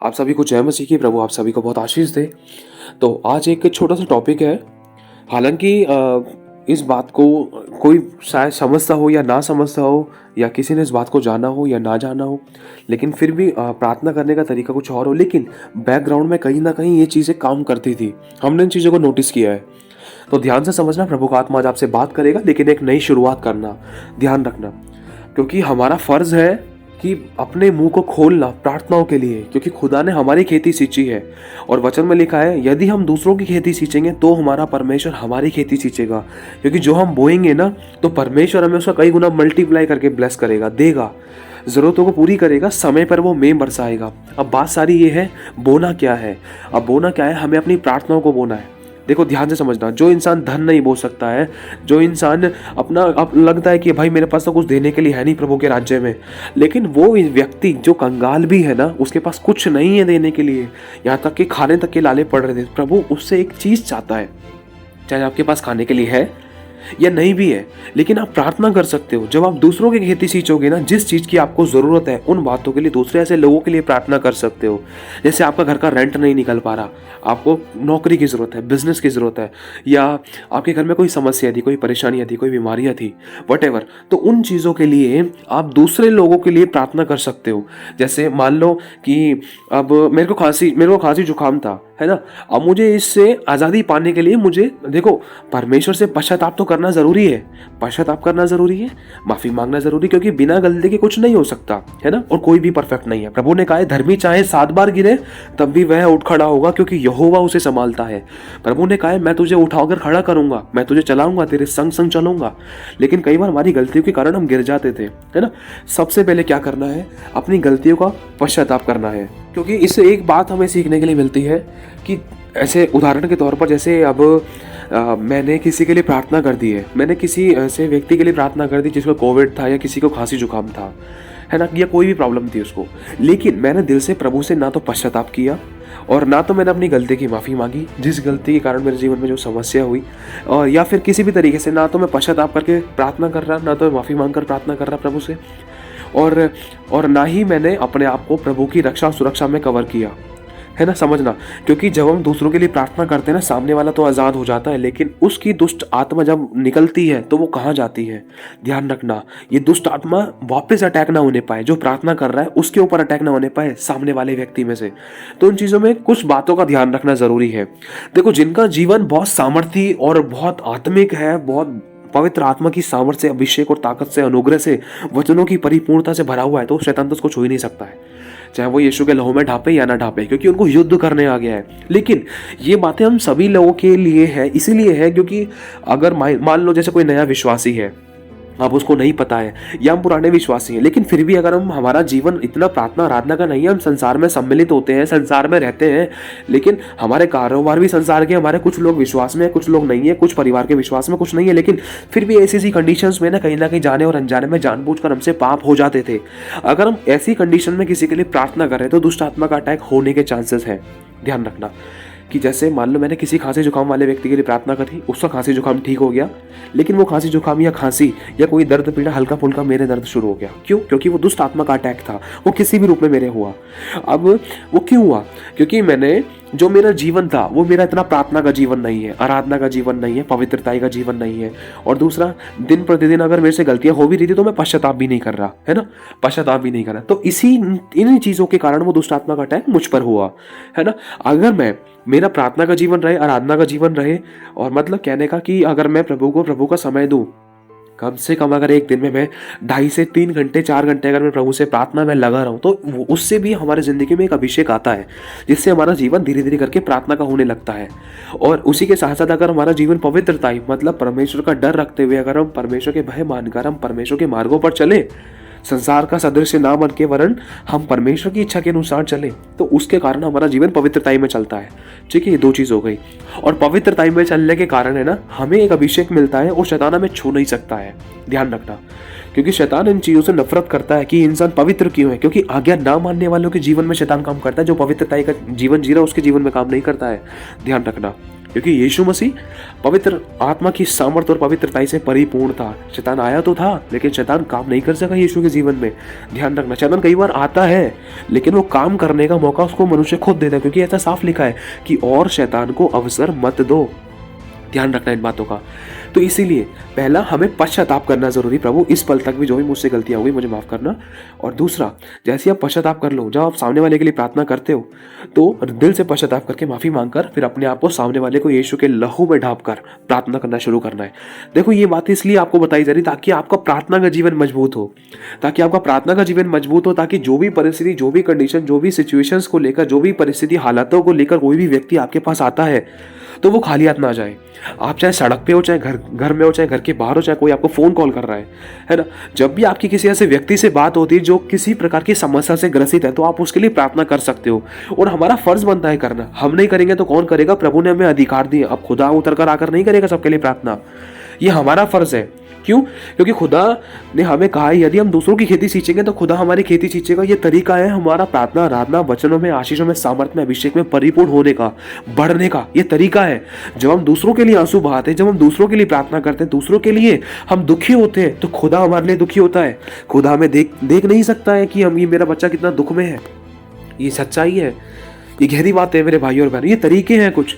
आप सभी को जय मसीह की। प्रभु आप सभी को बहुत आशीष दे। तो आज एक छोटा सा टॉपिक है। हालांकि इस बात को कोई शायद समझता हो या ना समझता हो, या किसी ने इस बात को जाना हो या ना जाना हो, लेकिन फिर भी प्रार्थना करने का तरीका कुछ और हो, लेकिन बैकग्राउंड में कहीं ना कहीं ये चीज़ें काम करती थी। हमने इन चीज़ों को नोटिस किया है। तो ध्यान से समझना, प्रभु का आत्मा आज आपसे बात करेगा, लेकिन एक नई शुरुआत करना, ध्यान रखना, क्योंकि हमारा फर्ज है कि अपने मुंह को खोलना प्रार्थनाओं के लिए, क्योंकि खुदा ने हमारी खेती सींची है। और वचन में लिखा है, यदि हम दूसरों की खेती सींचेंगे तो हमारा परमेश्वर हमारी खेती सींचेगा। क्योंकि जो हम बोएंगे ना, तो परमेश्वर हमें उसका कई गुना मल्टीप्लाई करके ब्लेस करेगा, देगा, ज़रूरतों को पूरी करेगा, समय पर वो मेंह बरसाएगा। अब बात सारी ये है, बोना क्या है। अब बोना क्या है, हमें अपनी प्रार्थनाओं को बोना है। देखो ध्यान से समझना, जो इंसान धन नहीं बो सकता है, जो इंसान अपना अब लगता है कि भाई मेरे पास तो कुछ देने के लिए है नहीं प्रभु के राज्य में, लेकिन वो व्यक्ति जो कंगाल भी है ना, उसके पास कुछ नहीं है देने के लिए, यहाँ तक कि खाने तक के लाले पड़ रहे थे, प्रभु उससे एक चीज़ चाहता है, चाहे आपके पास खाने के लिए है या नहीं भी है, लेकिन आप प्रार्थना कर सकते हो। जब आप दूसरों की खेती सींचोगे ना, जिस चीज़ की आपको ज़रूरत है, उन बातों के लिए दूसरे ऐसे लोगों के लिए प्रार्थना कर सकते हो। जैसे आपका घर का रेंट नहीं निकल पा रहा, आपको नौकरी की ज़रूरत है, बिजनेस की ज़रूरत है, या आपके घर में कोई समस्या थी, कोई परेशानियाँ थी, कोई बीमारियाँ थी, वटेवर, तो उन चीज़ों के लिए आप दूसरे लोगों के लिए प्रार्थना कर सकते हो। जैसे मान लो कि अब मेरे को खांसी जुकाम था, है ना। अब मुझे इससे आज़ादी पाने के लिए मुझे, देखो, परमेश्वर से पश्चाताप तो करना ज़रूरी है, पश्चाताप करना ज़रूरी है, माफ़ी मांगना ज़रूरी, क्योंकि बिना गलती के कुछ नहीं हो सकता, है ना। और कोई भी परफेक्ट नहीं है। प्रभु ने कहा है, धर्मी चाहे 7 बार गिरे तब भी वह उठ खड़ा होगा, क्योंकि यहोवा उसे संभालता है। प्रभु ने कहा है, मैं तुझे उठाकर खड़ा करूंगा, मैं तुझे चलाऊंगा, तेरे संग संग चलूंगा। लेकिन कई बार हमारी गलतियों के कारण हम गिर जाते थे, है ना। सबसे पहले क्या करना है, अपनी गलतियों का पश्चाताप करना है, क्योंकि इससे एक बात हमें सीखने के लिए मिलती है कि ऐसे उदाहरण के तौर पर, जैसे अब मैंने किसी के लिए प्रार्थना कर दी है, मैंने किसी ऐसे व्यक्ति के लिए प्रार्थना कर दी जिसको कोविड था, या किसी को खांसी जुकाम था, है ना, या कोई भी प्रॉब्लम थी उसको, लेकिन मैंने दिल से प्रभु से ना तो पश्चाताप किया और ना तो मैंने अपनी गलती की माफ़ी मांगी, जिस गलती के कारण मेरे जीवन में जो समस्या हुई, और या फिर किसी भी तरीके से ना तो मैं पश्चाताप करके प्रार्थना कर रहा, ना तो माफ़ी मांग कर प्रार्थना कर रहा प्रभु से, और ना ही मैंने अपने आप को प्रभु की रक्षा और सुरक्षा में कवर किया, है ना। समझना, क्योंकि जब हम दूसरों के लिए प्रार्थना करते हैं ना, सामने वाला तो आज़ाद हो जाता है, लेकिन उसकी दुष्ट आत्मा जब निकलती है तो वो कहाँ जाती है। ध्यान रखना, ये दुष्ट आत्मा वापस अटैक ना होने पाए, जो प्रार्थना कर रहा है उसके ऊपर अटैक ना होने पाए, सामने वाले व्यक्ति में से। तो उन चीज़ों में कुछ बातों का ध्यान रखना ज़रूरी है। देखो, जिनका जीवन बहुत सामर्थी और बहुत आत्मिक है, बहुत पवित्र आत्मा की सामर्थ्य से, अभिषेक और ताकत से, अनुग्रह से, वचनों की परिपूर्णता से भरा हुआ है, तो शैतान तो उसको छू ही नहीं सकता है, चाहे वो यीशु के लहू में ढापे या ना ढापे, क्योंकि उनको युद्ध करने आ गया है। लेकिन ये बातें हम सभी लोगों के लिए है, इसीलिए है क्योंकि अगर मान लो जैसे कोई नया विश्वासी है, अब उसको नहीं पता है, या हम पुराने विश्वासी हैं, लेकिन फिर भी अगर हमारा जीवन इतना प्रार्थना आराधना का नहीं है, हम संसार में सम्मिलित होते हैं, संसार में रहते हैं, लेकिन हमारे कारोबार भी संसार के, हमारे कुछ लोग विश्वास में, कुछ लोग नहीं है, कुछ परिवार के विश्वास में, कुछ नहीं है, लेकिन फिर भी ऐसी कंडीशंस में ना कहीं जाने और अनजाने में जानबूझकर हमसे पाप हो जाते थे। अगर हम ऐसी कंडीशन में किसी के लिए प्रार्थना करें तो दुष्ट आत्मा का अटैक होने के चांसेस है। ध्यान रखना कि जैसे मान लो मैंने किसी खांसी जुकाम वाले व्यक्ति के लिए प्रार्थना करी, उसका खांसी जुकाम ठीक हो गया, लेकिन वो खांसी जुकाम या खांसी या कोई दर्द पीड़ा हल्का फुल्का मेरे दर्द शुरू हो गया। क्यों? क्योंकि वो दुष्ट आत्मा का अटैक था, वो किसी भी रूप में मेरे हुआ। अब वो क्यों हुआ? क्योंकि मैंने, जो मेरा जीवन था वो मेरा इतना प्रार्थना का जीवन नहीं है, आराधना का जीवन नहीं है, पवित्रता का जीवन नहीं है। और दूसरा, दिन प्रतिदिन अगर मेरे से गलतियां हो भी रही थी तो मैं पश्चाताप भी नहीं कर रहा, है ना, पश्चाताप भी नहीं कर रहा। तो इन चीज़ों के कारण वो दुष्ट आत्मा का अटैक मुझ पर हुआ, है ना। अगर मेरा प्रार्थना का जीवन रहे, आराधना का जीवन रहे, और मतलब कहने का कि अगर मैं प्रभु का समय दूं, कम से कम अगर एक दिन में मैं 2.5 से 3 घंटे 4 घंटे अगर मैं प्रभु से प्रार्थना में लगा रहा हूँ, तो उससे भी हमारे ज़िंदगी में एक अभिषेक आता है, जिससे हमारा जीवन धीरे धीरे करके प्रार्थना का होने लगता है। और उसी के साथ साथ अगर हमारा जीवन पवित्रता, मतलब परमेश्वर का डर रखते हुए, अगर हम परमेश्वर के भय मानकर हम परमेश्वर के मार्गों पर चले, संसार का सदृश्य ना बन के, वरन हम परमेश्वर की इच्छा के अनुसार चले, तो उसके कारण हमारा जीवन पवित्रताई में चलता है। ठीक है, ये 2 चीज़ हो गई। और पवित्रताई में चलने के कारण है ना, हमें एक अभिषेक मिलता है और शैतान हमें छू नहीं सकता है। ध्यान रखना, क्योंकि शैतान इन चीज़ों से नफरत करता है कि इंसान पवित्र क्यों है, क्योंकि आज्ञा ना मानने वालों के जीवन में शैतान काम करता है, जो पवित्रताई का जीवन जी रहा है उसके जीवन में काम नहीं करता है। ध्यान रखना, क्योंकि यीशु मसीह पवित्र आत्मा की सामर्थ और पवित्रताई से परिपूर्ण था। शैतान आया तो था, लेकिन शैतान काम नहीं कर सका यीशु के जीवन में। ध्यान रखना, शैतान कई बार आता है, लेकिन वो काम करने का मौका उसको मनुष्य खुद देता है, क्योंकि ऐसा साफ लिखा है कि और शैतान को अवसर मत दो। ध्यान रखना इन बातों का। तो इसीलिए पहला हमें पश्चाताप करना जरूरी, प्रभु इस पल तक भी जो भी मुझसे गलतियां हुई मुझे माफ करना। और दूसरा, जैसे आप पश्चाताप कर लो, जब आप सामने वाले के लिए प्रार्थना करते हो तो दिल से पश्चाताप करके माफी मांगकर फिर अपने आप को सामने वाले को यीशु के लहू में ढांप कर प्रार्थना करना शुरू करना है। देखो ये बात इसलिए आपको बताई जा रही ताकि आपका प्रार्थना का जीवन मजबूत हो, ताकि आपका प्रार्थना का जीवन मजबूत हो, ताकि जो भी परिस्थिति, जो भी कंडीशन, जो भी सिचुएशंस को लेकर, जो भी परिस्थिति, हालातों को लेकर कोई भी व्यक्ति आपके पास आता है तो वो खाली हाथ ना जाए। आप चाहे सड़क पे हो, चाहे घर में हो, चाहे घर के बाहर हो, चाहे कोई आपको फोन कॉल कर रहा है ना, जब भी आपकी किसी ऐसे व्यक्ति से बात होती है जो किसी प्रकार की समस्या से ग्रसित है, तो आप उसके लिए प्रार्थना कर सकते हो। और हमारा फर्ज बनता है करना। हम नहीं करेंगे तो कौन करेगा? प्रभु ने हमें अधिकार दिए। अब खुदा उतर कर आकर नहीं करेगा सबके लिए प्रार्थना, ये हमारा फर्ज है। क्यों? क्योंकि खुदा ने हमें कहा है यदि हम दूसरों की खेती सींचेंगे तो खुदा हमारी खेती सींचेगा। ये तरीका है हमारा प्रार्थना, आराधना, वचनों में, आशीषों में, सामर्थ्य में, अभिषेक में परिपूर्ण होने का, बढ़ने का ये तरीका है। जब हम दूसरों के लिए आंसू बहाते हैं, जब हम दूसरों के लिए प्रार्थना करते हैं, दूसरों के लिए हम दुखी होते हैं, तो खुदा हमारे लिए दुखी होता है। खुदा हमें देख नहीं सकता है कि ये मेरा बच्चा कितना दुख में है। ये सच्चाई है, ये गहरी बात है मेरे भाई और बहन। ये तरीके हैं कुछ,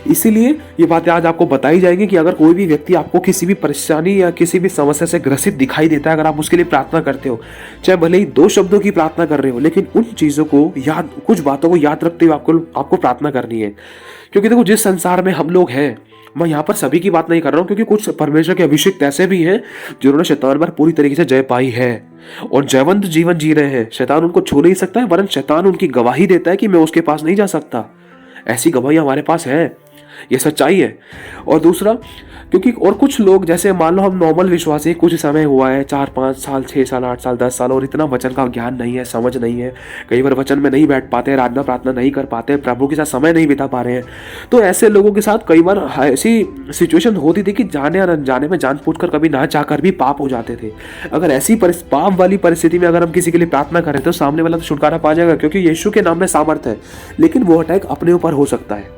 इसीलिए ये बातें आज आपको बताई जाएंगी कि अगर कोई भी व्यक्ति आपको किसी भी परेशानी या किसी भी समस्या से ग्रसित दिखाई देता है, अगर आप उसके लिए प्रार्थना करते हो, चाहे भले ही 2 शब्दों की प्रार्थना कर रहे हो, लेकिन उन चीजों को याद, कुछ बातों को याद रखते हुए आपको प्रार्थना करनी है। क्योंकि देखो जिस संसार में हम लोग हैं, मैं यहाँ पर सभी की बात नहीं कर रहा हूँ, क्योंकि कुछ परमेश्वर के अभिषेक ऐसे भी हैं जिन्होंने शैतान पर पूरी तरीके से जय पाई है और जयवंत जीवन जी रहे हैं। शैतान उनको छू नहीं सकता है, वरन शैतान उनकी गवाही देता है कि मैं उसके पास नहीं जा सकता। ऐसी गवाही हमारे पास है, ये सच्चाई है। और दूसरा, क्योंकि और कुछ लोग, जैसे मान लो हम नॉर्मल विश्वासी, कुछ समय हुआ है, 4-5 साल, 6 साल, 8 साल, 10 साल, और इतना वचन का ज्ञान नहीं है, समझ नहीं है, कई बार वचन में नहीं बैठ पाते, आराधना प्रार्थना नहीं कर पाते, प्रभु के साथ समय नहीं बिता पा रहे हैं, तो ऐसे लोगों के साथ कई बार ऐसी सिचुएशन होती थी कि जाने और अनजाने में, जानबूझकर, कभी ना चाहकर भी पाप हो जाते थे। अगर ऐसी पाप वाली परिस्थिति में अगर हम किसी के लिए प्रार्थना करें तो सामने वाला तो छुटकारा पा जाएगा, क्योंकि यीशु के नाम में सामर्थ्य है। लेकिन वो अटैक अपने ऊपर हो सकता है।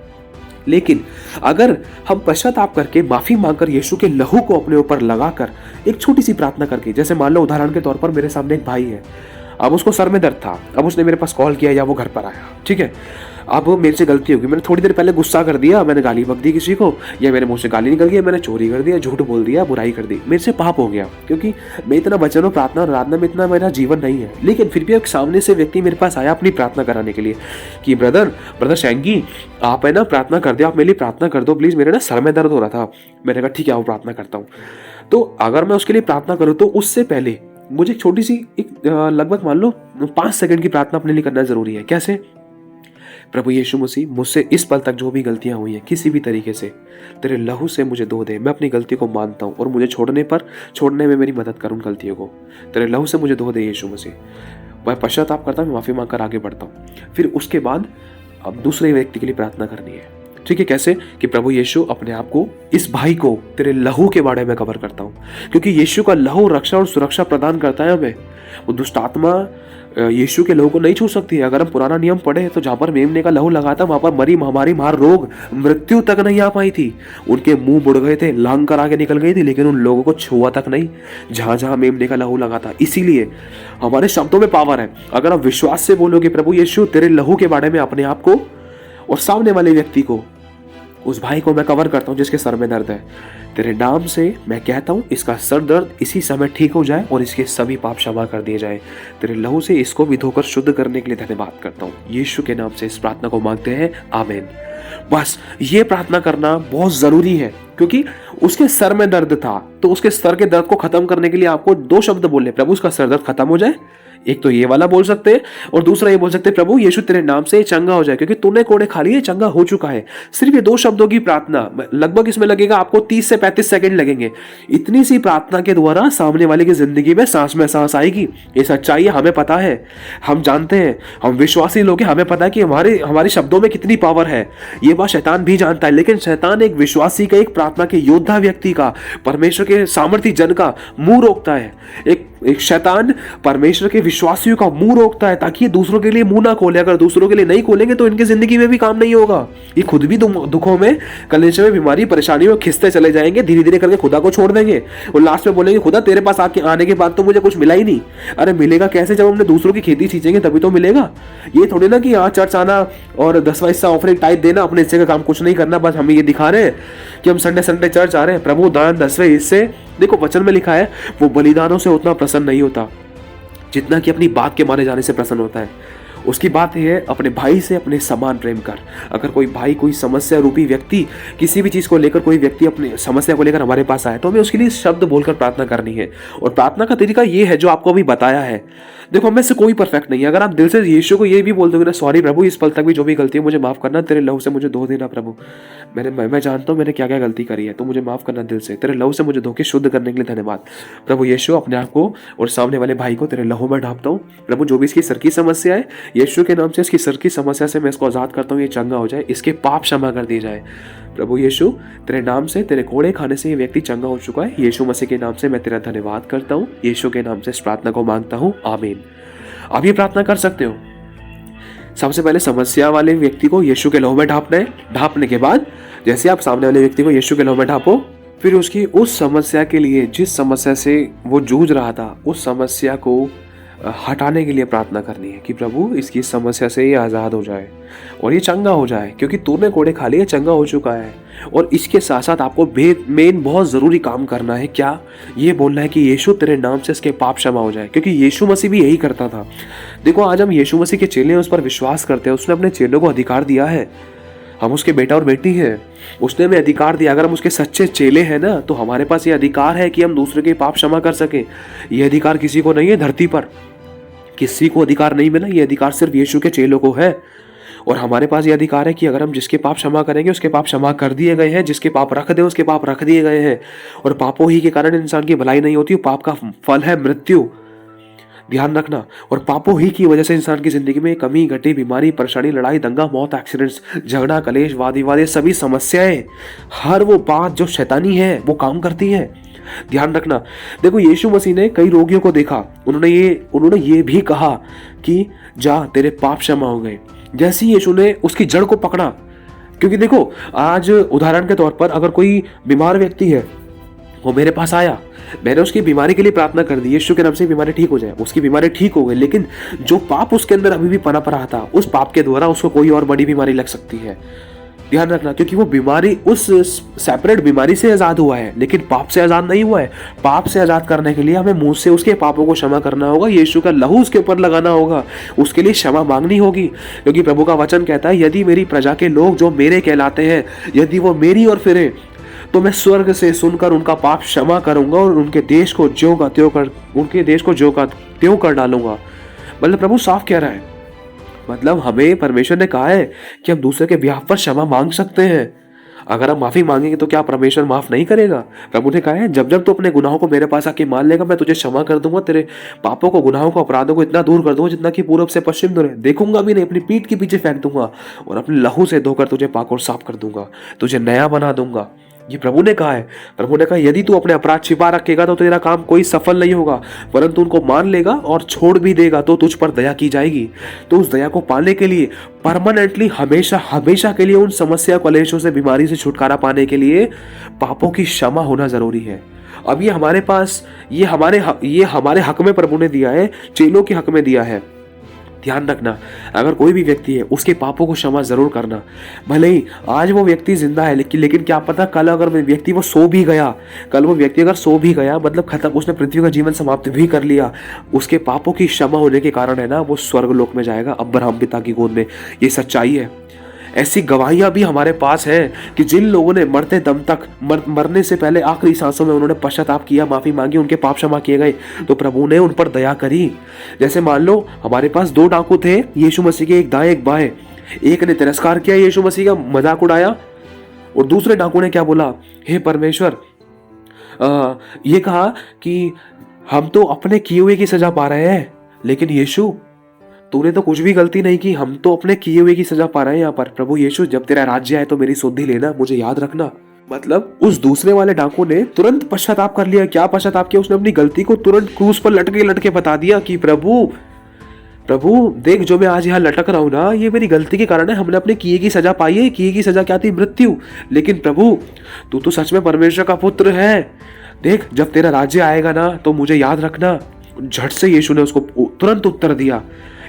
लेकिन अगर हम पश्चाताप करके, माफी मांगकर, यीशु के लहू को अपने ऊपर लगाकर, एक छोटी सी प्रार्थना करके, जैसे मान लो उदाहरण के तौर पर मेरे सामने एक भाई है, अब उसको सर में दर्द था, अब उसने मेरे पास कॉल किया या वो घर पर आया, ठीक है, अब मेरे से गलती होगी, मैंने थोड़ी देर पहले गुस्सा कर दिया, मैंने गाली बक दी किसी को, या मेरे मुंह से गाली निकल गई, मैंने चोरी कर दिया, झूठ बोल दिया, बुराई कर दी, मेरे से पाप हो गया, क्योंकि मैं इतना वचनों, प्रार्थना और आराधना में इतना मेरा जीवन नहीं है। लेकिन फिर भी एक सामने से व्यक्ति मेरे पास आया अपनी प्रार्थना कराने के लिए कि ब्रदर शैंगी, आप है ना प्रार्थना कर दो, आप मेरे लिए प्रार्थना कर दो प्लीज, मेरे ना सर में दर्द हो रहा था। मैंने कहा ठीक है, वो प्रार्थना करता हूँ। तो अगर मैं उसके लिए प्रार्थना करूँ तो उससे पहले मुझे छोटी सी एक लगभग मान लो 5 सेकंड की प्रार्थना अपने लिए करना जरूरी है। कैसे? प्रभु यीशु मसीह, मुझसे इस पल तक जो भी गलतियां हुई हैं किसी भी तरीके से, तेरे लहू से मुझे धो दे। मैं अपनी गलती को मानता हूँ और मुझे छोड़ने में मेरी मदद कर उन गलतियों को। तेरे लहू से मुझे धो दे यीशु मसीह। मैं पश्चाताप करता हूँ, माफी मांगकर आगे बढ़ता हूँ। फिर उसके बाद अब दूसरे व्यक्ति के लिए प्रार्थना करनी है। ठीक है, कैसे? कि प्रभु यीशु, अपने आप को, इस भाई को तेरे लहू के बारे में कवर करता हूँ, क्योंकि यीशु का लहू रक्षा और सुरक्षा प्रदान करता है हमें। वो दुष्ट आत्मा यीशु के लहू को नहीं छू सकती है। अगर हम पुराना नियम पढ़े तो जहाँ पर मेमने का लहू लगा था वहां पर मरी महामारी, मार, रोग, मृत्यु तक नहीं आ पाई थी। उनके मुंह बुड़ गए थे, लांग कर आगे निकल गई थी, लेकिन उन लोगों को छुआ तक नहीं जहां जहां मेमने का लहू लगा था। इसीलिए हमारे शब्दों में पावर है। अगर आप विश्वास से बोलोगे प्रभु यीशु तेरे लहू के बारे में अपने आप को और सामने वाले व्यक्ति को, उस भाई को मैं कवर करता हूँ जिसके सर में दर्द है, तेरे नाम से मैं कहता हूँ इसका सर दर्द इसी समय ठीक हो जाए और इसके सभी पाप क्षमा कर दिए जाए। तेरे लहू से इसको भी धोकर शुद्ध करने के लिए धन्यवाद करता हूँ। यीशु के नाम से इस प्रार्थना को मांगते हैं, आमीन। बस ये प्रार्थना करना बहुत जरूरी है, क्योंकि उसके सर में दर्द था तो उसके सर के दर्द को खत्म करने के लिए आपको 2 शब्द बोलने, प्रभु उसका सर दर्द खत्म हो जाए। एक तो ये वाला बोल सकते हैं और दूसरा ये बोल सकते हैं, प्रभु यीशु तेरे नाम से चंगा हो जाए, क्योंकि तूने कोड़े खा लिए, चंगा हो चुका है। सिर्फ ये 2 शब्दों की प्रार्थना, लगभग इसमें लगेगा आपको 30 से 35 सेकंड लगेंगे। इतनी सी प्रार्थना के द्वारा सामने वाले की जिंदगी में सांस आएगी। ये सच्चाई है, हमें पता है, हम जानते हैं, हम विश्वासी लोग हैं, हमें पता है कि हमारे शब्दों में कितनी पावर है। ये बात शैतान भी जानता है, लेकिन शैतान एक विश्वासी का, एक प्रार्थना के योद्धा व्यक्ति का, परमेश्वर के सामर्थी जन का मुंह रोकता है। एक एक शैतान परमेश्वर के विश्वासियों का मुंह रोकता है ताकि ये दूसरों के लिए मुंह ना खोले। अगर दूसरों के लिए नहीं खोलेंगे तो इनकी जिंदगी में भी काम नहीं होगा। ये खुद भी दुखों में, कलेशों में, बीमारी, परेशानियों में खिंचते चले जाएंगे, धीरे धीरे करके खुदा को छोड़ देंगे और लास्ट में बोलेंगे खुदा तेरे पास आने के बाद तो मुझे कुछ मिला ही नहीं। अरे मिलेगा कैसे? जब हमने दूसरों की खेती सींचेंगे तभी तो मिलेगा। ये थोड़ी ना कि यहाँ चर्च आना और 10वां हिस्सा ऑफरिंग टाइप देना, अपने हिस्से का काम कुछ नहीं करना, बस हमें ये दिखा रहे हैं कि हम संडे संडे चर्च आ रहे हैं। प्रभु दान 10वें हिस्से, देखो वचन में लिखा है वो बलिदानों से उतना प्रसन्न नहीं होता जितना कि अपनी बात के माने जाने से प्रसन्न होता है। उसकी बात यह है अपने भाई से अपने समान प्रेम कर। अगर कोई भाई, कोई समस्या रूपी व्यक्ति, किसी भी चीज को लेकर कोई व्यक्ति अपनी समस्या को लेकर हमारे पास आए तो हमें उसके लिए शब्द बोलकर प्रार्थना करनी है। और प्रार्थना का तरीका ये है जो आपको अभी बताया है। देखो हमें से कोई परफेक्ट नहीं है। अगर आप दिल से यीशु को ये भी बोल दोगे ना, सॉरी प्रभु इस पल तक भी जो भी गलती है मुझे माफ करना, तेरे लहू से मुझे धो देना प्रभु, मैं जानता हूँ मैंने क्या क्या गलती करी है, तो मुझे माफ करना दिल से, तेरे लहू से मुझे धो के शुद्ध करने के लिए धन्यवाद प्रभु यीशु। अपने आप को और सामने वाले भाई को तेरे लहू में ढांपता हूँ प्रभु। जो भी इसकी सर की समस्या है यीशु के नाम से इसकी सर की समस्या से मैं इसको आजाद करता हूँ, ये चंगा हो जाए, इसके पाप क्षमा कर दिए जाए प्रभु यीशु। तेरे नाम से, तेरे कोड़े खाने से ये व्यक्ति चंगा हो चुका है। यीशु मसीह के नाम से मैं तेरा धन्यवाद करता हूँ। यीशु के नाम से इस प्रार्थना को मांगता हूँ, आमीन। आप ये प्रार्थना कर सकते हो। सबसे पहले समस्या वाले व्यक्ति को यीशु के लहू में ढांपना है। ढांपने के बाद जैसे आप सामने वाले व्यक्ति को यीशु के लहू में ढांपो, फिर उसकी उस समस्या के लिए, जिस समस्या से वो जूझ रहा था, उस समस्या को हटाने के लिए प्रार्थना करनी है कि प्रभु इसकी समस्या से ये आज़ाद हो जाए और ये चंगा हो जाए, क्योंकि तूने कोड़े खा लिए, चंगा हो चुका है। और इसके साथ साथ आपको मेन बहुत ज़रूरी काम करना है। क्या? ये बोलना है कि यीशु तेरे नाम से इसके पाप क्षमा हो जाए, क्योंकि यीशु मसीह भी यही करता था। देखो आज हम यीशु मसीह के चेले हैं, उस पर विश्वास करते हैं। उसने अपने चेलों को अधिकार दिया है, हम उसके बेटा और बेटी हैं। उसने हमें अधिकार दिया। अगर हम उसके सच्चे चेले हैं ना, तो हमारे पास ये अधिकार है कि हम दूसरे के पाप क्षमा कर सकें। ये अधिकार किसी को नहीं है, धरती पर किसी को अधिकार नहीं मिला। ये अधिकार सिर्फ यीशु के चेलों को है। और हमारे पास ये अधिकार है कि अगर हम जिसके पाप क्षमा करेंगे उसके पाप क्षमा कर दिए गए हैं, जिसके पाप रख दे उसके पाप रख दिए गए हैं। और पापों ही के कारण इंसान की भलाई नहीं होती, पाप का फल है मृत्यु, ध्यान रखना। और पापों ही की वजह से इंसान की जिंदगी में कमी, घटी, बीमारी, परेशानी, लड़ाई, दंगा, मौत, एक्सीडेंट्स, झगड़ा, कलेश, वाद विवाद, ये सभी समस्याएं, हर वो बात जो शैतानी है वो काम करती है। ध्यान रखना। देखो यीशु मसीह ने कई रोगियों को देखा, उन्होंने ये भी कहा कि जा तेरे पाप क्षमा हो गए। जैसे ही यीशु ने उसकी जड़ को पकड़ा, क्योंकि देखो आज उदाहरण के तौर पर अगर कोई बीमार व्यक्ति है, वो मेरे पास आया, मैंने उसकी बीमारी के लिए प्रार्थना कर दी, यीशु के नाम से बीमारी ठीक हो जाए, उसकी बीमारी ठीक हो गई, लेकिन जो पाप उसके अंदर अभी भी पनप रहा था, उस पाप के द्वारा उसको कोई और बड़ी बीमारी लग सकती है। ध्यान रखना, क्योंकि वो बीमारी उस सेपरेट बीमारी से आजाद हुआ है, लेकिन पाप से आजाद नहीं हुआ है। पाप से आजाद करने के लिए हमें मुंह से उसके पापों को क्षमा करना होगा, यीशु का लहू उसके ऊपर लगाना होगा, उसके लिए क्षमा मांगनी होगी। क्योंकि प्रभु का वचन कहता है, यदि मेरी प्रजा के लोग जो मेरे कहलाते हैं, यदि वो मेरी ओर फिरे, तो मैं स्वर्ग से सुनकर उनका पाप क्षमा करूंगा और उनके देश को ज्यों का त्यों कर डालूंगा। मतलब प्रभु साफ कह रहा है, मतलब हमें परमेश्वर ने कहा है कि हम दूसरे के ब्याह पर क्षमा मांग सकते हैं। अगर हम माफी मांगेंगे तो क्या परमेश्वर माफ नहीं करेगा? प्रभु ने कहा है, जब जब तू अपने गुनाहों को मेरे पास आके मान लेगा, मैं तुझे क्षमा कर दूंगा, तेरे पापों को, गुनाहों को, अपराधों को इतना दूर कर दूंगा जितना कि पूरब से पश्चिम दूर है। देखूंगा भी नहीं, अपनी पीठ के पीछे फेंक दूंगा और अपने लहू से धोकर तुझे पाक और साफ कर दूंगा, तुझे नया बना दूंगा। ये प्रभु ने कहा है। प्रभु ने कहा, यदि तू अपने अपराध छिपा रखेगा तो तेरा काम कोई सफल नहीं होगा, परंतु उनको मान लेगा और छोड़ भी देगा तो तुझ पर दया की जाएगी। तो उस दया को पाने के लिए परमानेंटली, हमेशा हमेशा के लिए, उन समस्या, कलेशों से, बीमारी से छुटकारा पाने के लिए पापों की क्षमा होना जरूरी है। अब ये हमारे पास, ये हमारे हक में प्रभु ने दिया है, चेलों के हक में दिया है। ध्यान रखना, अगर कोई भी व्यक्ति है उसके पापों को क्षमा जरूर करना। भले ही आज वो व्यक्ति जिंदा है, लेकिन क्या पता कल अगर व्यक्ति वो सो भी गया, मतलब खत्म, उसने पृथ्वी का जीवन समाप्त भी कर लिया, उसके पापों की क्षमा होने के कारण है ना, वो स्वर्ग लोक में जाएगा, अब्राहम पिता की गोद में। ये सच्चाई है। ऐसी गवाहियां भी हमारे पास हैं कि जिन लोगों ने मरते दम तक, मरने से पहले आखिरी सांसों में उन्होंने पश्चाताप किया, माफी मांगी, उनके पाप क्षमा किए गए, तो प्रभु ने उन पर दया करी। जैसे मान लो हमारे पास 2 डाकू थे, यीशु मसीह के, एक दाएं एक बाएं। एक ने तिरस्कार किया, यीशु मसीह का मजाक उड़ाया, और दूसरे डाकू ने क्या बोला, हे परमेश्वर, ये कहा कि हम तो अपने किए हुए की सजा पा रहे हैं, लेकिन यीशु तूने तो कुछ भी गलती नहीं की, हम तो अपने किए हुए की सजा पा रहे हैं यहाँ पर। प्रभु यीशु, जब तेरा राज्य आए तो मेरी सुधि लेना, मुझे याद रखना। मतलब उस दूसरे वाले डाकू ने तुरंत पश्चाताप कर लिया। क्या पश्चाताप किया? उसने अपनी गलती को तुरंत क्रूस पर लटके लटके बता दिया कि प्रभु प्रभु देख, जो मैं आज यहाँ लटक रहा हूं ना, ये मेरी गलती के कारण है। हमने अपने किए की सजा पाई है। किए की सजा क्या थी? मृत्यु। लेकिन प्रभु तू तो सच में परमेश्वर का पुत्र है। देख, जब तेरा राज्य आएगा ना तो मुझे याद रखना। झट से यीशु ने उसको तुरंत उत्तर दिया।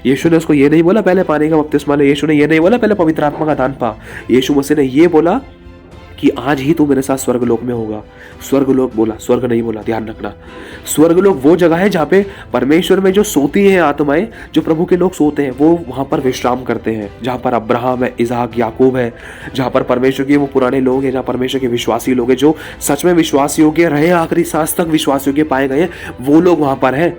यीशु ने उसको ये नहीं बोला पहले पानी का बपतिस्मा ले, यीशु ने ये नहीं बोला पहले पवित्र आत्मा का दान पा। यीशु मसीह ने ये बोला कि आज ही तू मेरे साथ स्वर्गलोक में होगा। स्वर्गलोक बोला, स्वर्ग नहीं बोला, ध्यान रखना। स्वर्गलोक वो जगह है जहाँ पे परमेश्वर में जो सोती हैं आत्माएं, जो प्रभु के लोग सोते हैं, वो वहां पर विश्राम करते हैं। जहाँ पर अब्राहम है, इसहाक, याकूब है, जहाँ पर परमेश्वर के वो पुराने लोग हैं, जहाँ परमेश्वर के विश्वासी लोग हैं, जो सच में विश्वास योग्य रहे, आखिरी सांस तक विश्वास योग्य पाए गए हैं, वो लोग वहां पर हैं।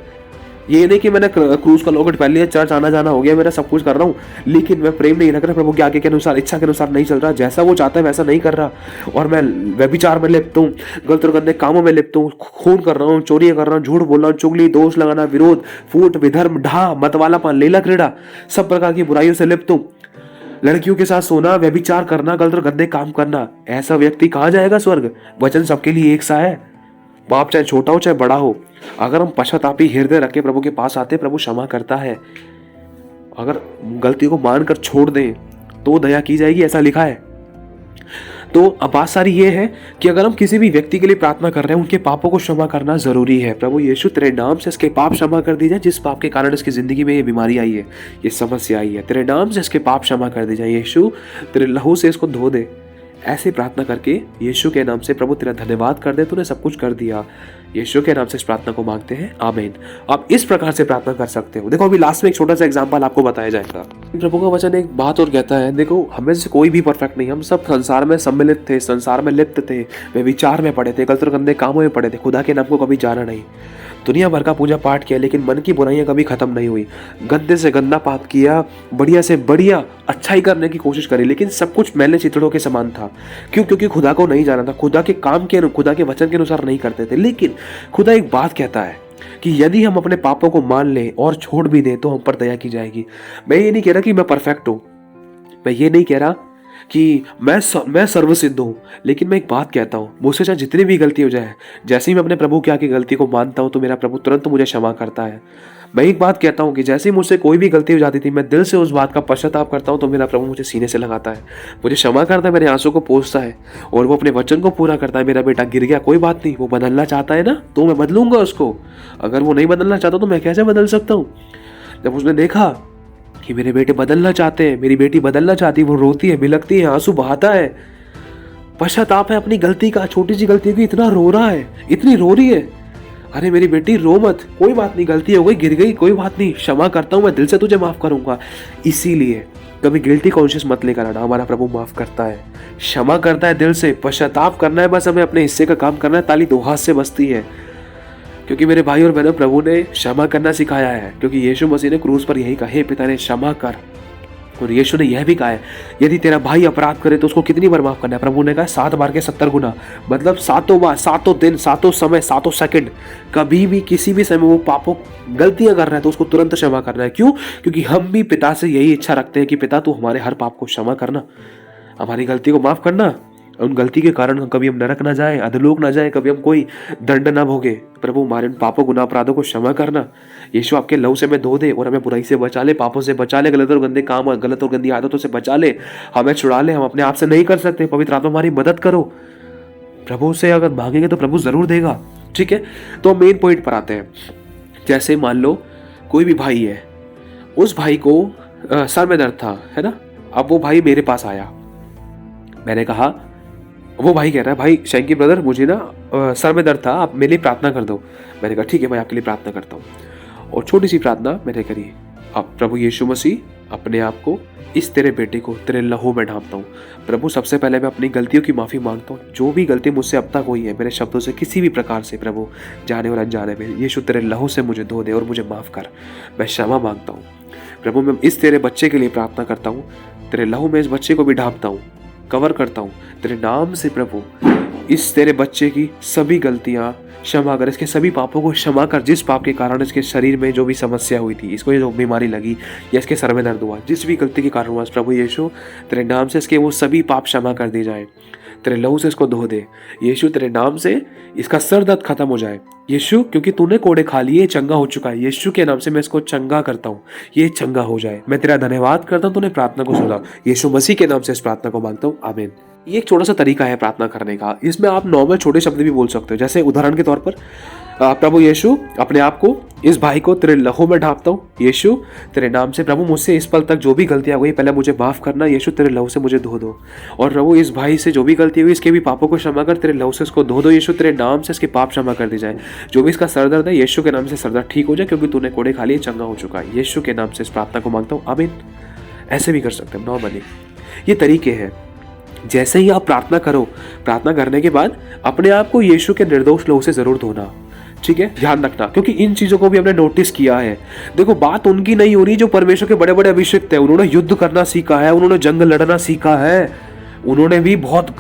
ये नहीं कि मैंने क्रूज का लॉकेट पहन लिया, चर्च आना जाना हो गया, मेरा सब कुछ कर रहा हूँ, लेकिन मैं प्रेम नहीं रख रहा, प्रभु के आगे के अनुसार, इच्छा के अनुसार नहीं चल रहा, जैसा वो चाहता है वैसा नहीं कर रहा, और मैं व्यभिचार में लिप्त हूँ, गलत और गंदे कामों में लिप्त हूँ, खून कर रहा हूँ, चोरी कर रहा हूँ, झूठ बोल रहा हूँ, चुगली, दोष लगाना, विरोध, फूट, विधर्म, ढा, मतवालापन, लीला क्रीड़ा, सब प्रकार की बुराइयों से लिप्त हूँ, लड़कियों के साथ सोना, व्यभिचार करना, गलत और गंदे काम करना, ऐसा व्यक्ति कहाँ जाएगा स्वर्ग? वचन सबके लिए एक सा है। पाप चाहे छोटा हो चाहे बड़ा हो, अगर हम पश्चातापी हृदय रख के प्रभु के पास आते, प्रभु क्षमा करता है। अगर गलती को मानकर छोड़ दें तो दया की जाएगी, ऐसा लिखा है। तो अब बात सारी ये है कि अगर हम किसी भी व्यक्ति के लिए प्रार्थना कर रहे हैं, उनके पापों को क्षमा करना जरूरी है। प्रभु यीशु तेरे नाम से इसके पाप क्षमा कर दी जाए, जिस पाप के कारण इसकी जिंदगी में ये बीमारी आई है, ये समस्या आई है, तेरे नाम से इसके पाप क्षमा कर दी जाए। यीशु तेरे लहू से इसको धो दे। ऐसे प्रार्थना करके यीशु के नाम से प्रभु तेरा धन्यवाद कर दे, तूने सब कुछ कर दिया। यीशु के नाम से इस प्रार्थना को मांगते हैं, आमीन। आप इस प्रकार से प्रार्थना कर सकते हो। देखो, अभी लास्ट में एक छोटा सा एग्जांपल आपको बताया जाएगा। प्रभु का वचन एक बात और कहता है, देखो, हमें से कोई भी परफेक्ट नहीं, हम सब संसार में सम्मिलित थे, संसार में लिप्त थे, वे विचार में पड़े थे, गलत और गंदे कामों में पड़े थे, खुदा के नाम को कभी जाना नहीं, दुनिया भर का पूजा पाठ किया, लेकिन मन की बुराइयां कभी खत्म नहीं हुई। गंदे से गंदा पाप किया, बढ़िया से बढ़िया अच्छाई करने की कोशिश करी, लेकिन सब कुछ मैले चिथड़ों के समान था। क्यों? क्योंकि खुदा को नहीं जाना था, खुदा के काम के, खुदा के वचन के अनुसार नहीं करते थे। लेकिन खुदा एक बात कहता है कि यदि हम अपने पापों को मान लें और छोड़ भी दें तो हम पर दया की जाएगी। मैं ये नहीं कह रहा कि मैं परफेक्ट हूं, मैं ये नहीं कह रहा कि मैं सर्वसिद्ध हूं, लेकिन मैं एक बात कहता हूं, मुझसे चाहे जितनी भी गलती हो जाए, जैसे ही मैं अपने प्रभु के आगे गलती को मानता हूं तो मेरा प्रभु तुरंत मुझे क्षमा करता है। मैं एक बात कहता हूं कि जैसे ही मुझसे कोई भी गलती हो जाती थी, मैं दिल से उस बात का पश्चाताप करता हूं तो मेरा प्रभु मुझे सीने से लगाता है, मुझे क्षमा करता है, मेरे आंसू को पोंछता है, और वो अपने वचन को पूरा करता है। मेरा बेटा गिर गया, कोई बात नहीं, वो बदलना चाहता है ना, तो मैं बदलूंगा उसको। अगर वो नहीं बदलना चाहता तो मैं कैसे बदल सकता हूँ? जब उसने देखा कि मेरे बेटे बदलना चाहते हैं, मेरी बेटी बदलना चाहती है, वो रोती है, बिलखती है, आंसू बहाता है, पश्चाताप है अपनी गलती का, छोटी सी गलती की इतना रो रहा है, इतनी रो रही है, अरे मेरी बेटी रो मत, कोई बात नहीं, गलती हो गई, गिर गई, कोई बात नहीं, क्षमा करता हूं, मैं दिल से तुझे माफ करूंगा। इसीलिए कभी गिल्टी कॉन्शियस मत लेकर आना, हमारा प्रभु माफ करता है, क्षमा करता है दिल से। पश्चाताप करना है, बस हमें अपने हिस्से का काम करना है, ताली दो हाथ से बजती है। क्योंकि मेरे भाई और बहनों, प्रभु ने क्षमा करना सिखाया है, क्योंकि यीशु मसीह ने क्रूस पर यही कहा, हे पिता ने क्षमा कर। और यीशु ने यह भी कहा है, यदि तेरा भाई अपराध करे तो उसको कितनी बार माफ करना है? प्रभु ने कहा 7 बार के 70 गुना, मतलब 7 बार, 7 दिन, 7 समय, 7 सेकंड, कभी भी किसी भी समय वो पापों गलतियां कर रहा है तो उसको तुरंत क्षमा करना है। क्यों? क्योंकि हम भी पिता से यही इच्छा रखते हैं कि पिता तू हमारे हर पाप को क्षमा करना, हमारी गलती को माफ करना, उन गलती के कारण कभी हम नरक ना जाए, अधोलोक ना जाए, कभी हम कोई दंड ना भोगे। प्रभु हमारे उन पापों गुनाह अपराधों को क्षमा करना। यीशु आपके लहू से हमें धो दे और हमें बुराई से बचा ले, पापों से बचा ले, गलत और गंदे काम और गलत और गंदी आदतों से बचा ले, हमें छुड़ा ले। हम अपने आप से नहीं कर सकते, पवित्र आत्मा हमारी मदद करो। प्रभु से अगर मांगेंगे तो प्रभु जरूर देगा। ठीक है, तो मेन पॉइंट पर आते हैं। जैसे मान लो कोई भी भाई है, उस भाई को सर में दर्द था, है ना, अब वो भाई मेरे पास आया, मैंने कहा, वो भाई कह रहा है, भाई शैंकी ब्रदर मुझे ना सर में दर्द था, आप मेरे लिए प्रार्थना कर दो। मैंने कहा ठीक है, मैं आपके लिए प्रार्थना करता हूँ। और छोटी सी प्रार्थना मैंने करी, अब प्रभु यीशु मसीह अपने आप को, इस तेरे बेटे को तेरे लहू में ढांपता हूँ। प्रभु सबसे पहले मैं अपनी गलतियों की माफ़ी मांगता हूँ, जो भी गलती मुझसे अब तक हुई है मेरे शब्दों से किसी भी प्रकार से, प्रभु जाने और अनजाने में, यीशु तेरे लहू से मुझे धो दे और मुझे माफ़ कर, मैं क्षमा मांगता हूँ। प्रभु मैं इस तेरे बच्चे के लिए प्रार्थना करता हूँ, तेरे लहू में इस बच्चे को भी ढांपता हूँ, कवर करता हूँ तेरे नाम से। प्रभु इस तेरे बच्चे की सभी गलतियाँ क्षमा कर, इसके सभी पापों को क्षमा कर, जिस पाप के कारण इसके शरीर में जो भी समस्या हुई थी, इसको जो बीमारी लगी या इसके सर में दर्द हुआ, जिस भी गलती के कारण हुआ, प्रभु यीशु तेरे नाम से इसके वो सभी पाप क्षमा कर दिए जाए। तेरे लहू से इसको धो दे। यीशु तेरे नाम से इसका सर दर्द खत्म हो जाए। यीशु क्योंकि तूने कोड़े खा लिए, चंगा हो चुका है। यीशु के नाम से मैं इसको चंगा करता हूँ, ये चंगा हो जाए। मैं तेरा धन्यवाद करता हूँ, तूने प्रार्थना को सुना। यीशु मसीह के नाम से इस प्रार्थना को मांगता हूँ, आमीन। ये एक छोटा सा तरीका है प्रार्थना करने का। इसमें आप नॉर्मल छोटे शब्द भी बोल सकते हो, जैसे उदाहरण के तौर पर प्रभु यीशु अपने आप को, इस भाई को तेरे लहू में ढांपता हूँ। यीशु तेरे नाम से प्रभु मुझसे इस पल तक जो भी गलतियां हुई पहले मुझे माफ़ करना। यीशु तेरे लहू से मुझे धो दो। और प्रभु इस भाई से जो भी गलती हुई इसके भी पापों को क्षमा कर, तेरे लहू से इसको धो दो। यीशु तेरे नाम से इसके पाप क्षमा कर दी जाए। जो भी इसका सर दर्द है यीशु के नाम से सर दर्द ठीक हो जाए, क्योंकि तूने कोड़े खा लिए, चंगा हो चुका है। यीशु के नाम से इस प्रार्थना को मांगता हूँ, आमीन। ऐसे भी कर सकते हैं नॉर्मली। ये तरीके हैं। जैसे ही आप प्रार्थना करो, प्रार्थना करने के बाद अपने आप को यीशु के निर्दोष लहू से जरूर धोना, ठीक है। ध्यान रखना, क्योंकि इन चीजों को भी हमने नोटिस किया है। देखो, बात उनकी नहीं हो रही जो परमेश्वर के बड़े बड़े अभिषिक्त हैं। उन्होंने युद्ध करना सीखा है, उन्होंने जंग लड़ना सीखा है, उन्होंने भी बहुत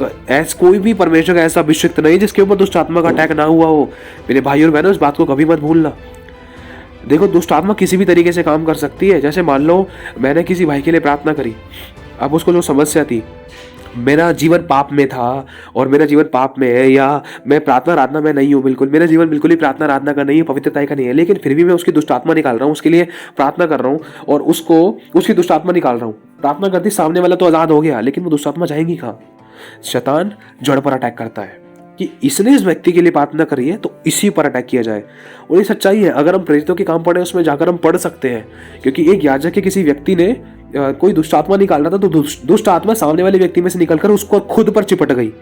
कोई भी परमेश्वर का ऐसा अभिषिक्त नहीं जिसके ऊपर दुष्ट आत्मा का अटैक ना हुआ हो। मेरे भाई और बहनों, इस बात को कभी मत भूलना। देखो, दुष्ट आत्मा किसी भी तरीके से काम कर सकती है। जैसे मान लो मैंने किसी भाई के लिए प्रार्थना करी, अब उसको जो समस्या थी, मेरा जीवन पाप में था और मेरा जीवन पाप में है, या मैं प्रार्थना आराधना में नहीं हूँ, बिल्कुल मेरा जीवन बिल्कुल ही प्रार्थना आराधना का नहीं है, पवित्रता का नहीं है, लेकिन फिर भी मैं उसकी दुष्ट आत्मा निकाल रहा हूँ, उसके लिए प्रार्थना कर रहा हूँ और उसकी दुष्ट आत्मा निकाल रहा हूँ। प्रार्थना करती सामने वाला तो आज़ाद हो गया, लेकिन वो दुष्ट आत्मा जाएंगी कहाँ? शैतान जड़ पर अटैक करता है कि इसने इस व्यक्ति के लिए प्रार्थना करी है तो इसी पर अटैक किया जाए। और ये सच्चाई है। अगर हम प्रेरितों के काम पढ़े उसमें जाकर हम पढ़ सकते हैं, क्योंकि एक याजक के किसी व्यक्ति ने कोई दुष्ट आत्मा निकाल रहा था, तो दुष्ट आत्मा सामने वाले व्यक्ति में से निकलकर उसको खुद पर चिपट गई।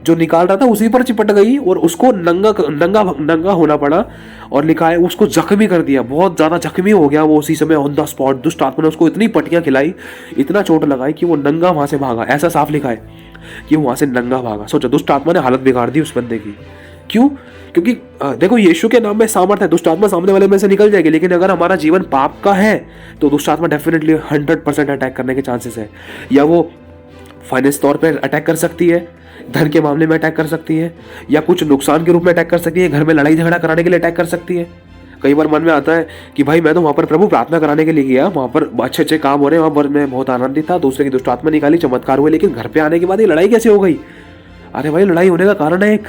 जो निकाल रहा था उसी पर चिपट गई और उसको नंगा होना पड़ा। और लिखा है उसको जख्मी कर दिया, बहुत ज्यादा जख्मी हो गया वो उसी समय ऑन द स्पॉट। दुष्ट आत्मा ने उसको इतनी पट्टियां खिलाई, इतना चोट लगाई कि वो नंगा वहां से भागा। ऐसा साफ लिखा है कि वहां से नंगा भागा। सोचो, दुष्ट आत्मा ने हालत बिगाड़ दी उस बंदे की। क्यों? क्योंकि देखो, यीशु के नाम में सामर्थ है। दुष्ट आत्मा सामने वाले में से निकल जाएगी, लेकिन अगर हमारा जीवन पाप का है तो दुष्ट आत्मा डेफिनेटली 100% अटैक करने के चांसेस है। या वो फाइनेंस तौर पर अटैक कर सकती है, धन के मामले में अटैक कर सकती है, या कुछ नुकसान के रूप में अटैक कर सकती है, घर में लड़ाई झगड़ा कराने के लिए अटैक कर सकती है। कई बार मन में आता है कि भाई मैं तो वहाँ पर प्रभु प्रार्थना कराने के लिए गया, वहाँ पर अच्छे अच्छे काम हो रहे हैं, वहाँ पर मैं बहुत आनंदित था, दूसरे की दुष्ट आत्मा निकाली, चमत्कार हुए, लेकिन घर पे आने के बाद ये लड़ाई कैसे हो गई? अरे भाई, लड़ाई होने का कारण है एक,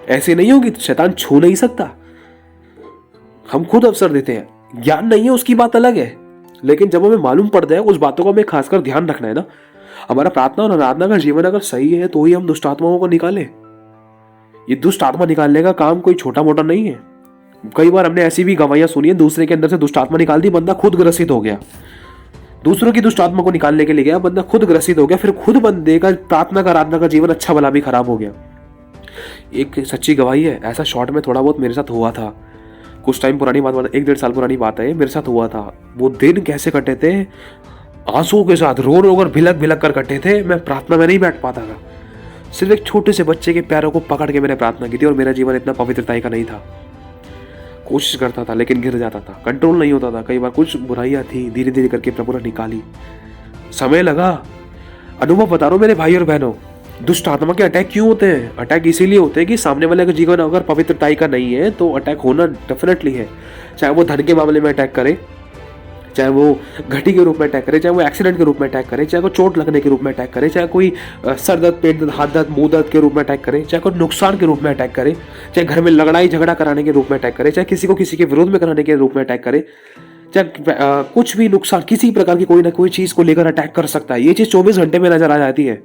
ऐसे नहीं होगी। शैतान छू नहीं सकता, हम खुद अवसर देते हैं। ज्ञान नहीं है उसकी बात अलग है, लेकिन जब हमें मालूम पड़ जाए उस बातों को हमें खासकर ध्यान रखना है ना। हमारा प्रार्थना और आराधना का जीवन अगर सही है तो ही हम दुष्ट आत्माओं को निकाले। ये दुष्ट आत्मा निकालने का काम कोई छोटा मोटा नहीं है। कई बार हमने ऐसी भी गवाहियां सुनी है, दूसरे के अंदर से दुष्ट आत्मा निकाल दी, बंदा खुद ग्रसित हो गया। दूसरों की दुष्ट आत्मा को निकालने के लिए गया, बंदा खुद ग्रसित हो गया, फिर खुद बंदे का प्रार्थना का आराधना का जीवन अच्छा भला भी खराब हो गया। एक सच्ची गवाही है, ऐसा शॉर्ट में थोड़ा बहुत मेरे साथ हुआ था। कुछ टाइम पुरानी बात, 1-1.5 साल पुरानी बात है, मेरे साथ हुआ था। वो दिन कैसे कटे थे, आंसुओं के साथ, रो रो कर भिलक भिलक कर कटे थे। मैं प्रार्थना में नहीं बैठ पाता था। सिर्फ एक छोटे से बच्चे के पैरों को पकड़ के मैंने प्रार्थना की थी, और मेरा जीवन इतना पवित्रता का नहीं था। कोशिश करता था लेकिन गिर जाता था, कंट्रोल नहीं होता था। कई बार कुछ बुराइयां थी, धीरे धीरे करके प्रभु ने निकाली। समय लगा। अनुभव बता रहा हूं मेरे भाई और बहनों, दुष्ट आत्मा के अटैक क्यों होते हैं? अटैक इसीलिए होते हैं कि सामने वाले का जीवन अगर पवित्रताई का नहीं है तो अटैक होना डेफिनेटली है। चाहे वो धन के मामले में अटैक करे, चाहे वो घटी के रूप में अटैक करे, चाहे वो एक्सीडेंट के रूप में अटैक करे, चाहे वो चोट लगने के रूप में अटैक करे, चाहे कोई सर दर्द, पेट दर्द, हाथ दर्द, मुंह दर्द के रूप में अटैक करे, चाहे कोई नुकसान के रूप में अटैक करे, चाहे घर में लड़ाई झगड़ा कराने के रूप में अटैक करे, चाहे किसी को किसी के विरोध में कराने के रूप में अटैक करे, चाहे कुछ भी नुकसान, किसी प्रकार की कोई ना कोई चीज को लेकर अटैक कर सकता है। ये चीज 24 घंटे में नजर आ जाती है।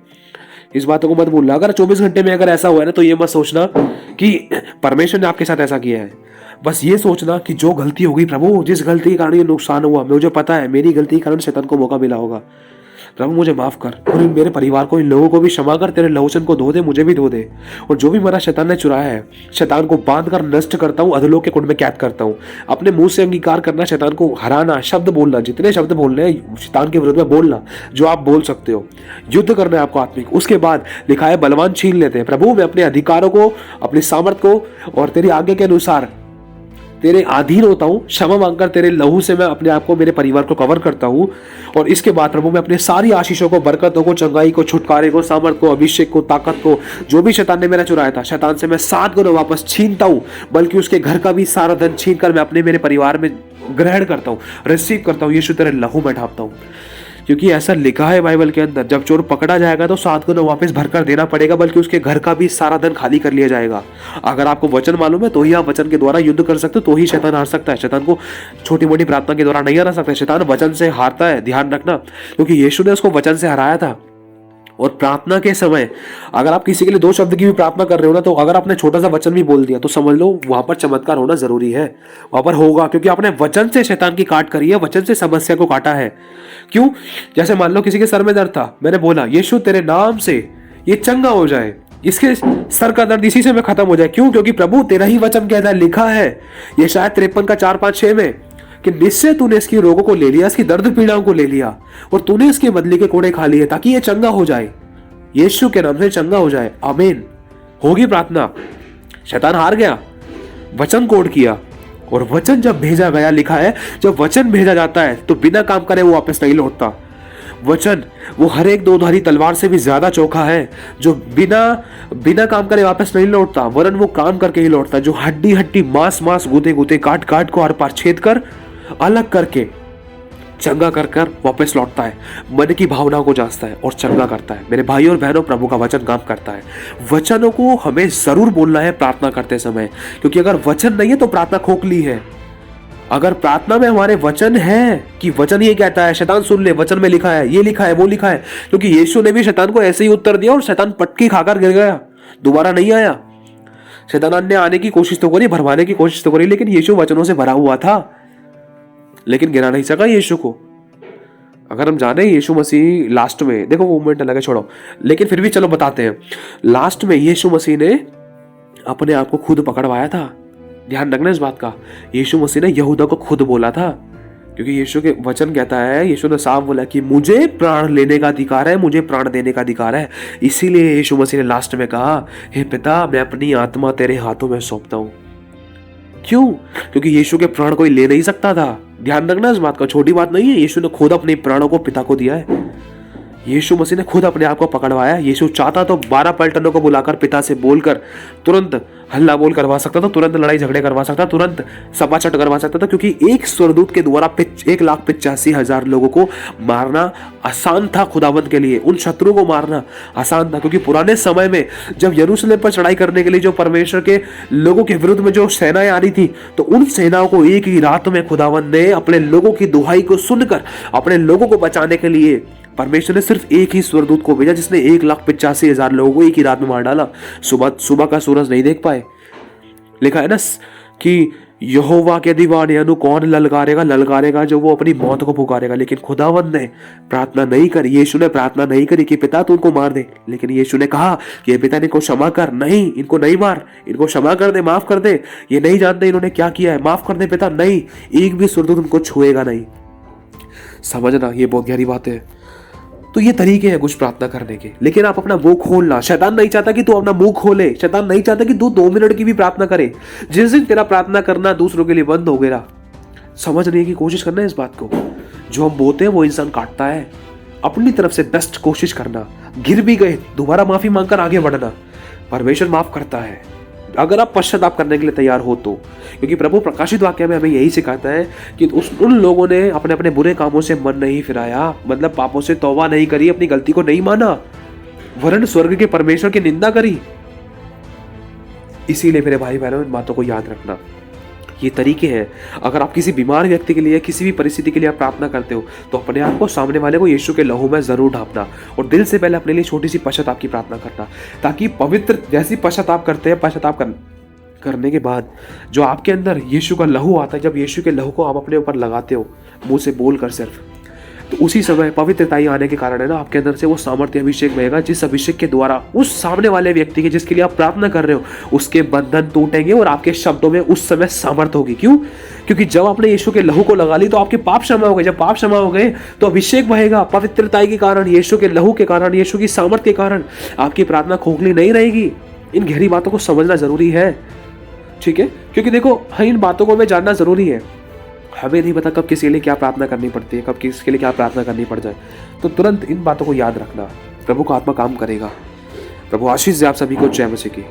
इस बातों को मत भूलना। अगर 24 घंटे में अगर ऐसा हुआ है ना, तो ये मत सोचना कि परमेश्वर ने आपके साथ ऐसा किया है। बस ये सोचना कि जो गलती होगी प्रभु, जिस गलती के कारण ये नुकसान हुआ, मुझे पता है मेरी गलती के कारण शैतान को मौका मिला होगा। प्रभु मुझे माफ कर, और मेरे परिवार को, इन लोगों को भी क्षमा कर, तेरे लहू से इनको धो दे, मुझे भी धो दे। और जो भी मेरा शैतान ने चुराया है, शैतान को बांध कर नष्ट करता हूँ, अधलोक के कुंड में कैद करता हूँ। अपने मुंह से अंगीकार करना, शैतान को हराना, शब्द बोलना, जितने शब्द बोलने हैं शैतान के विरुद्ध में बोलना, जो आप बोल सकते हो। युद्ध करना है आपको आत्मिक। उसके बाद लिखा है बलवान छीन लेते हैं। प्रभु मैं अपने अधिकारों को, अपनी सामर्थ को और तेरी आज्ञा के अनुसार तेरे अधीन होता हूँ। क्षमा मांगकर तेरे लहू से मैं अपने आप को, मेरे परिवार को कवर करता हूँ। और इसके बाद प्रभु मैं अपने सारी आशीषों को, बरकतों को, चंगाई को, छुटकारे को, सामर्थ को, अभिषेक को, ताकत को, जो भी शैतान ने मेरा चुराया था, शैतान से मैं 7 गुना वापस छीनता हूँ। बल्कि उसके घर का भी सारा धन छीन कर मैं अपने, मेरे परिवार में ग्रहण करता हूँ, रिसीव करता हूँ। यीशु तेरे लहू में ढांपता हूँ। क्योंकि ऐसा लिखा है बाइबल के अंदर, जब चोर पकड़ा जाएगा तो 7 गुना वापस भरकर देना पड़ेगा, बल्कि उसके घर का भी सारा धन खाली कर लिया जाएगा। अगर आपको वचन मालूम है तो ही आप वचन के द्वारा युद्ध कर सकते हो, तो ही शैतान हार सकता है। शैतान को छोटी मोटी प्रार्थना के द्वारा नहीं हरा सकता। शैतान वचन से हारता है, ध्यान रखना, क्योंकि यीशु ने उसको वचन से हराया था। और प्रार्थना के समय अगर आप किसी के लिए 2 शब्द की भी प्रार्थना कर रहे हो ना, तो अगर आपने छोटा सा वचन भी बोल दिया तो समझ लो वहां पर चमत्कार होना जरूरी है, वहां पर होगा, क्योंकि आपने वचन से शैतान की काट करी है, वचन से समस्या को काटा है। क्यों? जैसे मान लो किसी के सर में दर्द था, मैंने बोला यीशु तेरे नाम से ये चंगा हो जाए, इसके सर का दर्द इसी से में खत्म हो जाए। क्यों? क्योंकि प्रभु तेरा ही वचन कहता है, लिखा है ये शायद 53 का 4, 5, 6 में, कि निश्चय तूने इसकी रोगों को ले लिया, इसकी दर्द पीड़ाओं को ले लिया, और तूने इसके बदले के कोड़े खा लिए, ताकि ये चंगा हो जाए, यीशु के नाम से चंगा हो जाए। आमीन। होगी प्रार्थना। शैतान हार गया, वचन कोड किया, और वचन जब भेजा गया, लिखा है जब वचन भेजा जाता है तो बिना काम करे वो वापस नहीं लौटता। वचन वो हर एक 2 धारी तलवार से भी ज्यादा चोखा है, जो बिना काम करे वापस नहीं लौटता, वरन वो काम करके ही लौटता, जो हड्डी हड्डी मांस मांस गुदे गुदे काट काट को हर पार छेद कर अलग करके चंगा कर कर वापस लौटता है, मन की भावनाओं को जांचता है और चंगा करता है। मेरे भाई और बहनों, प्रभु का वचन काम करता है। वचनों को हमें जरूर बोलना है प्रार्थना करते समय, क्योंकि अगर वचन नहीं है तो प्रार्थना खोखली है। अगर प्रार्थना में हमारे वचन है कि वचन ये कहता है, शैतान सुन ले, वचन में लिखा है, ये लिखा है, वो लिखा है, क्योंकि यीशु ने भी शैतान को ऐसे ही उत्तर दिया और शैतान पटकी खाकर गिर गया, दोबारा नहीं आया। शैतान ने आने की कोशिश तो करी, भरवाने की कोशिश तो करी, लेकिन यीशु वचनों से भरा हुआ था, लेकिन गिरा नहीं सका यीशु को। अगर हम जाने यीशु मसीह लास्ट में, देखो वो मूवमेंट अलग है, छोड़ो, लेकिन फिर भी चलो बताते हैं। लास्ट में यीशु मसीह ने अपने आप को खुद पकड़वाया था। ध्यान रखना इस बात का, यीशु मसीह ने यहूदा को खुद बोला था, क्योंकि यीशु के वचन कहता है, यीशु ने साफ बोला कि मुझे प्राण लेने का अधिकार है, मुझे प्राण देने का अधिकार है। इसीलिए यीशु मसीह ने लास्ट में कहा, हे पिता, मैं अपनी आत्मा तेरे हाथों में सौंपता हूं। क्यों? क्योंकि यीशु के प्राण कोई ले नहीं सकता था। ध्यान रखना इस बात का, छोटी बात नहीं है। यीशु ने खुद अपने प्राणों को पिता को दिया है। यीशु मसीह ने खुद अपने आप को पकड़वाया। यीशु चाहता तो 12 पलटनों को बुलाकर पिता से बोलकर तुरंत हल्ला बोल करवा सकता था, तुरंत लड़ाई झगड़े करवा सकता, तुरंत सपाचट करवा सकता था, क्योंकि एक स्वर्गदूत के द्वारा 1,85,000 लोगों को मारना आसान था खुदावंत के लिए। उन शत्रु को मारना आसान था, क्योंकि पुराने समय में जब यरूशलेम पर चढ़ाई करने के लिए जो परमेश्वर के लोगों के विरुद्ध में जो सेनाएं आ रही थी, तो उन सेनाओं को एक ही रात में खुदावंत ने अपने लोगों की दुहाई को सुनकर अपने लोगों को बचाने के लिए परमेश्वर ने सिर्फ एक ही स्वर्गदूत को भेजा, जिसने 1,85,000 लोगों को एक ही रात में मार डाला। सुबह का सूरज नहीं देख पाए। लिखा है ना कि यहोवा के दीवाने अनु कौन ललकारेगा जो वो अपनी मौत को पुकारेगा। लेकिन खुदावंद ने प्रार्थना नहीं करी, यीशु ने प्रार्थना नहीं करी कि पिता तू उनको मार दे, लेकिन यीशु ने कहा कि पिता ने इनको क्षमा कर, नहीं इनको नहीं मार, इनको क्षमा कर दे, माफ कर दे, ये नहीं जानते इन्होंने क्या किया है, माफ कर दे पिता, नहीं एक भी स्वर्गदूत उनको छुएगा नहीं। समझना, ये बहुत गहरी बात है। तो ये तरीके हैं कुछ प्रार्थना करने के, लेकिन आप अपना मुंह खोलना। शैतान नहीं चाहता कि तू अपना मुंह खोले, शैतान नहीं चाहता कि तू 2 मिनट की भी प्रार्थना करे। जिस दिन तेरा प्रार्थना करना दूसरों के लिए बंद हो गया, समझने की कोशिश करना है इस बात को। जो हम बोते हैं वो इंसान काटता है। अपनी तरफ से बेस्ट कोशिश करना, गिर भी गए दोबारा माफी मांगकर आगे बढ़ना, परमेश्वर माफ करता है अगर आप पश्चाताप करने के लिए तैयार हो तो। क्योंकि प्रभु प्रकाशित वाक्य में हमें यही सिखाता है कि उन लोगों ने अपने अपने बुरे कामों से मन नहीं फिराया, मतलब पापों से तौबा नहीं करी, अपनी गलती को नहीं माना, वरन स्वर्ग के परमेश्वर की निंदा करी। इसीलिए मेरे भाई बहनों, इन बातों को याद रखना। ये तरीके हैं। अगर आप किसी बीमार व्यक्ति के लिए, किसी भी परिस्थिति के लिए आप प्रार्थना करते हो, तो अपने आप को, सामने वाले को यीशु के लहू में जरूर ढांपना और दिल से पहले अपने लिए छोटी सी पश्चाताप की प्रार्थना करना, ताकि पवित्र जैसी पश्चाताप करते हैं, पश्चाताप करने के बाद जो आपके अंदर यीशु का लहू आता है, जब यीशु के लहू को आप अपने ऊपर लगाते हो मुंह से बोलकर सिर्फ, तो उसी समय पवित्रताई आने के कारण है ना, आपके अंदर से वो सामर्थ्य अभिषेक बहेगा, जिस अभिषेक के द्वारा उस सामने वाले व्यक्ति के, जिसके लिए आप प्रार्थना कर रहे हो, उसके बंधन टूटेंगे और आपके शब्दों में उस समय सामर्थ्य होगी। क्यों? क्योंकि जब आपने यीशु के लहू को लगा ली तो आपके पाप क्षमा हो गए। जब पाप क्षमा हो गए तो अभिषेक बहेगा पवित्रताई के कारण, यीशु के लहू के कारण, यीशु की सामर्थ्य के कारण आपकी प्रार्थना खोखली नहीं रहेगी। इन गहरी बातों को समझना जरूरी है, ठीक है? क्योंकि देखो, इन बातों को हमें जानना जरूरी है। हमें नहीं पता कब किसी के लिए क्या प्रार्थना करनी पड़ती है, कब किसके लिए क्या प्रार्थना करनी पड़ जाए, तो तुरंत इन बातों को याद रखना। प्रभु का आत्मा काम करेगा। प्रभु आशीष दे आप सभी को। जय मसीह की।